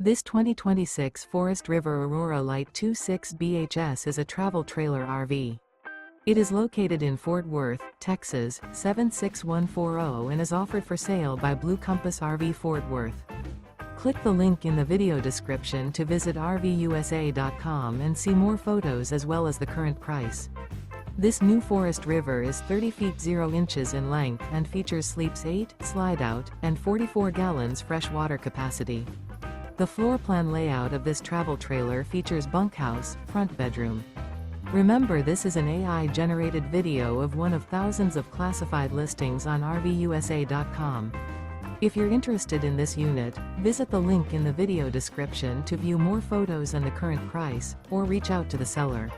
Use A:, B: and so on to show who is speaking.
A: This 2026 Forest River Aurora Light 26 BHS is a travel trailer RV. It is located in Fort Worth, Texas, 76140 and is offered for sale by Blue Compass RV Fort Worth. Click the link in the video description to visit RVUSA.com and see more photos as well as the current price. This new Forest River is 30 feet 0 inches in length and features sleeps 8, Slideout, and 44 gallons fresh water capacity. The floor plan layout of this travel trailer features bunkhouse, front bedroom. Remember, this is an AI-generated video of one of thousands of classified listings on RVUSA.com. If you're interested in this unit, visit the link in the video description to view more photos and the current price, or reach out to the seller.